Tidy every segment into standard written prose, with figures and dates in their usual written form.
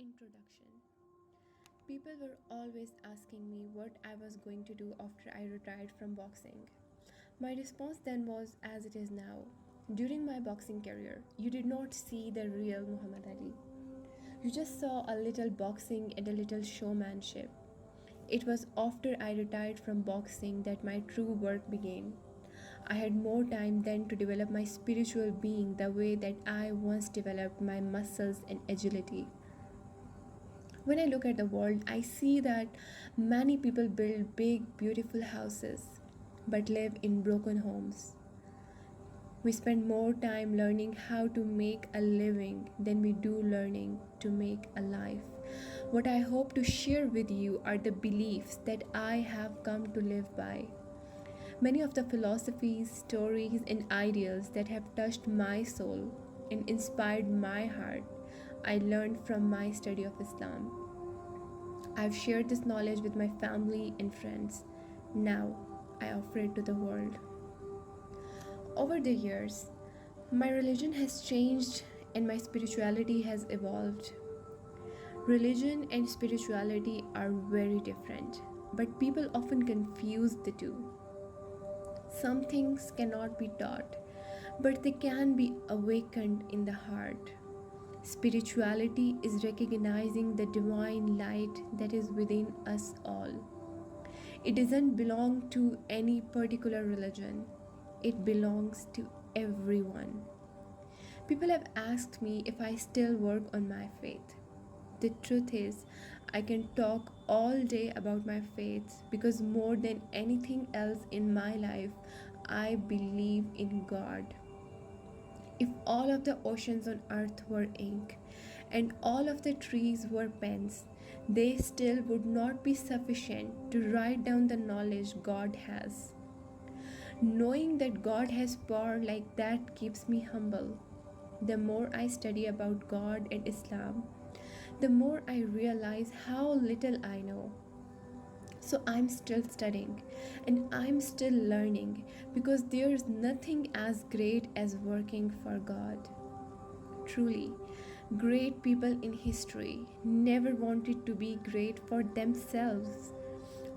Introduction. People were always asking me what I was going to do after I retired from boxing. My response then was as it is now. During my boxing career, you did not see the real Muhammad Ali. You just saw a little boxing and a little showmanship. It was after I retired from boxing that my true work began. I had more time then to develop my spiritual being the way that I once developed my muscles and agility. When I look at the world, I see that many people build big, beautiful houses but live in broken homes. We spend more time learning how to make a living than we do learning to make a life. What I hope to share with you are the beliefs that I have come to live by. Many of the philosophies, stories, and ideals that have touched my soul and inspired my heart, I learned from my study of Islam. I've shared this knowledge with my family and friends. Now I offer it to the world. Over the years, my religion has changed and my spirituality has evolved. Religion and spirituality are very different, but people often confuse the two. Some things cannot be taught, but they can be awakened in the heart. Spirituality is recognizing the divine light that is within us all. It doesn't belong to any particular religion, it belongs to everyone. People have asked me if I still work on my faith. The truth is, I can talk all day about my faith because more than anything else in my life, I believe in God. If all of the oceans on earth were ink and all of the trees were pens, they still would not be sufficient to write down the knowledge God has. Knowing that God has power like that keeps me humble. The more I study about God and Islam, the more I realize how little I know. So I'm still studying and I'm still learning because there's nothing as great as working for God. Truly, great people in history never wanted to be great for themselves.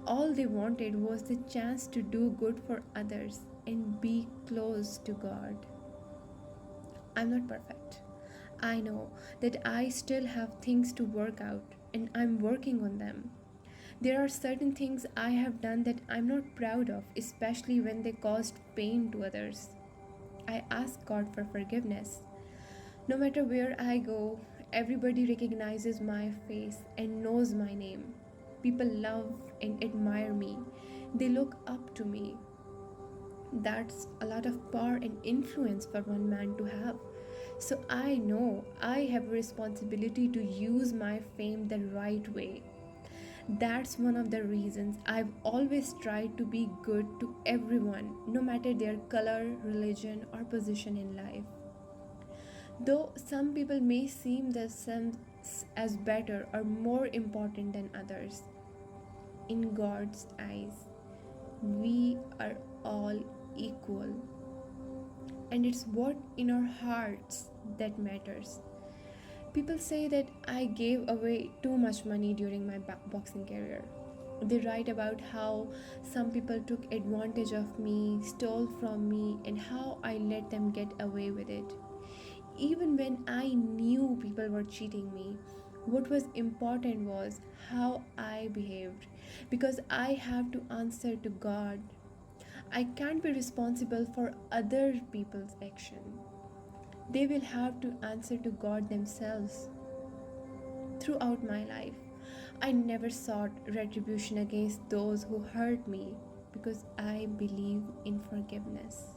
All they wanted was the chance to do good for others and be close to God. I'm not perfect. I know that I still have things to work out and I'm working on them. There are certain things I have done that I'm not proud of, especially when they caused pain to others. I ask God for forgiveness. No matter where I go, everybody recognizes my face and knows my name. People love and admire me. They look up to me. That's a lot of power and influence for one man to have. So I know I have a responsibility to use my fame the right way. That's one of the reasons I've always tried to be good to everyone, no matter their color, religion, or position in life. Though some people may seem themselves as better or more important than others, in God's eyes, we are all equal. And it's what in our hearts that matters. People say that I gave away too much money during my boxing career. They write about how some people took advantage of me, stole from me, and how I let them get away with it. Even when I knew people were cheating me, what was important was how I behaved because I have to answer to God. I can't be responsible for other people's action. They will have to answer to God themselves. Throughout my life, I never sought retribution against those who hurt me because I believe in forgiveness.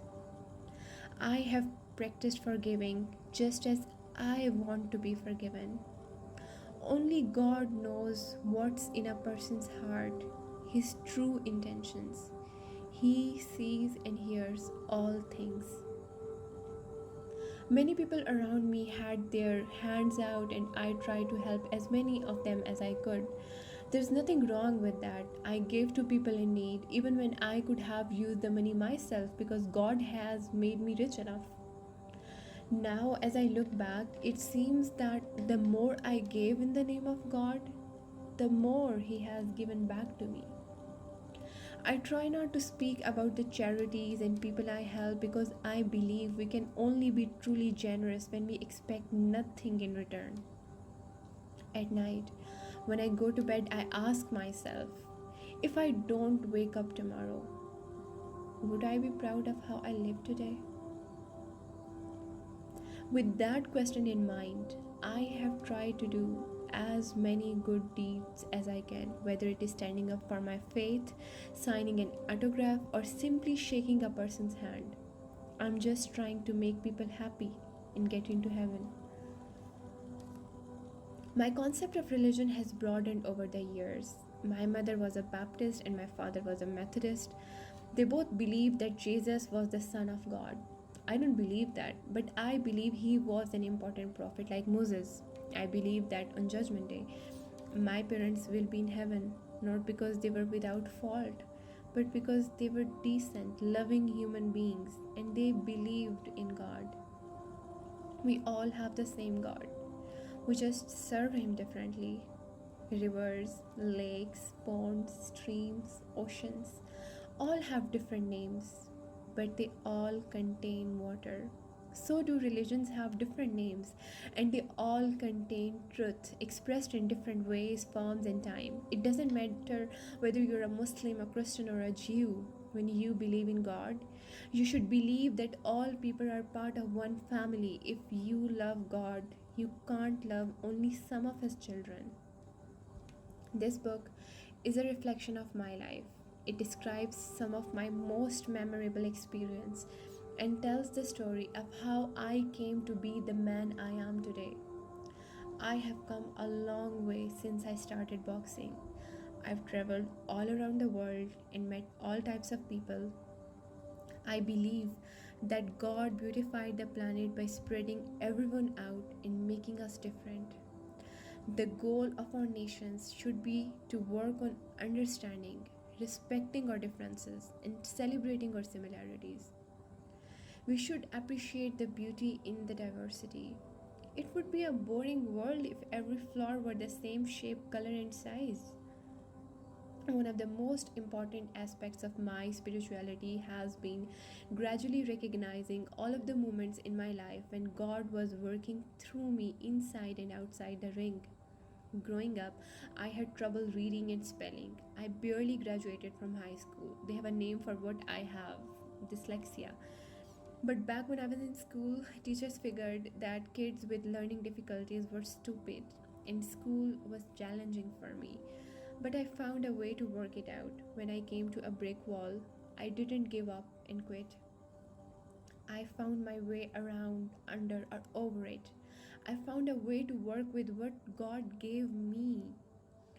I have practiced forgiving just as I want to be forgiven. Only God knows what's in a person's heart, his true intentions. He sees and hears all things. Many people around me had their hands out, and I tried to help as many of them as I could. There's nothing wrong with that. I gave to people in need, even when I could have used the money myself because God has made me rich enough. Now, as I look back, it seems that the more I gave in the name of God, the more He has given back to me. I try not to speak about the charities and people I help because I believe we can only be truly generous when we expect nothing in return. At night, when I go to bed, I ask myself, if I don't wake up tomorrow, would I be proud of how I live today? With that question in mind, I have tried to do as many good deeds as I can, whether it is standing up for my faith, signing an autograph, or simply shaking a person's hand. I'm just trying to make people happy and get into heaven. My concept of religion has broadened over the years. My mother was a Baptist and my father was a Methodist. They both believed that Jesus was the Son of God. I don't believe that, but I believe he was an important prophet like Moses. I believe that on Judgment Day, my parents will be in heaven, not because they were without fault, but because they were decent, loving human beings and they believed in God. We all have the same God. We just serve him differently. Rivers, lakes, ponds, streams, oceans all have different names, but they all contain water. So do religions have different names, and they all contain truth expressed in different ways, forms, and time. It doesn't matter whether you're a Muslim, a Christian, or a Jew. When you believe in God, you should believe that all people are part of one family. If you love God, you can't love only some of His children. This book is a reflection of my life. It describes some of my most memorable experience and tells the story of how I came to be the man I am today. I have come a long way since I started boxing. I've traveled all around the world and met all types of people. I believe that God beautified the planet by spreading everyone out and making us different. The goal of our nations should be to work on understanding, respecting our differences, and celebrating our similarities. We should appreciate the beauty in the diversity. It would be a boring world if every flower were the same shape, color, and size. One of the most important aspects of my spirituality has been gradually recognizing all of the moments in my life when God was working through me inside and outside the ring. Growing up, I had trouble reading and spelling. I barely graduated from high school. They have a name for what I have, dyslexia. But back when I was in school, teachers figured that kids with learning difficulties were stupid and school was challenging for me. But I found a way to work it out. When I came to a brick wall, I didn't give up and quit. I found my way around, under, or over it. I found a way to work with what God gave me.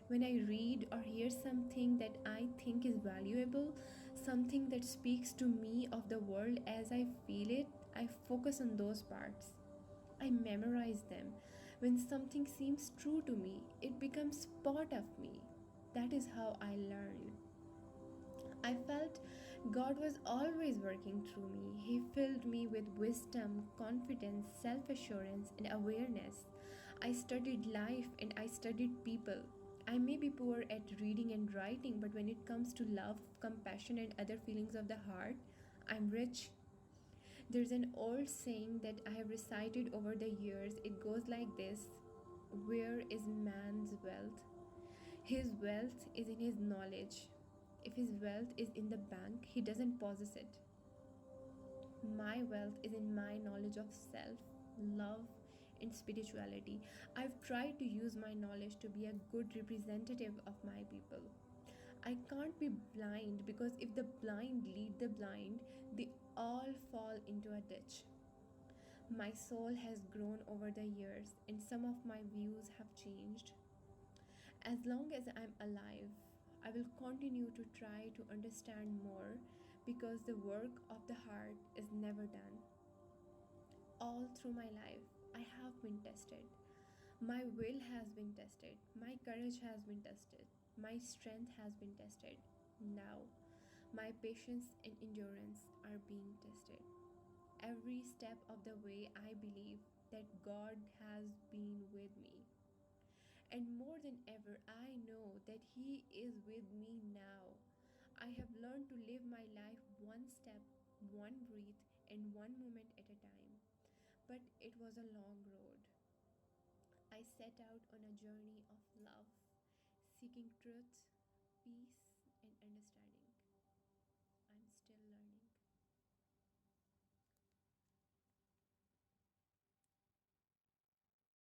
When I read or hear something that I think is valuable, something that speaks to me of the world as I feel it, I focus on those parts. I memorize them. When something seems true to me, it becomes part of me. That is how I learn. I felt God was always working through me. He filled me with wisdom, confidence, self assurance, and awareness. I studied life and I studied people. I may be poor at reading and writing, but when it comes to love, compassion, and other feelings of the heart, I'm rich. There's an old saying that I have recited over the years. It goes like this: where is man's wealth? His wealth is in his knowledge. If his wealth is in the bank, he doesn't possess it. My wealth is in my knowledge of self, love, and spirituality. I've tried to use my knowledge to be a good representative of my people. I can't be blind because if the blind lead the blind, they all fall into a ditch. My soul has grown over the years, and some of my views have changed. As long as I'm alive, I will continue to try to understand more because the work of the heart is never done. All through my life, I have been tested. My will has been tested. My courage has been tested. My strength has been tested. Now, my patience and endurance are being tested. every step of the way, I believe that God has been with me. And more than ever, I know that He is with me now. I have learned to live my life one step, one breath, and one moment at a time. But it was a long road. I set out on a journey of love, seeking truth, peace,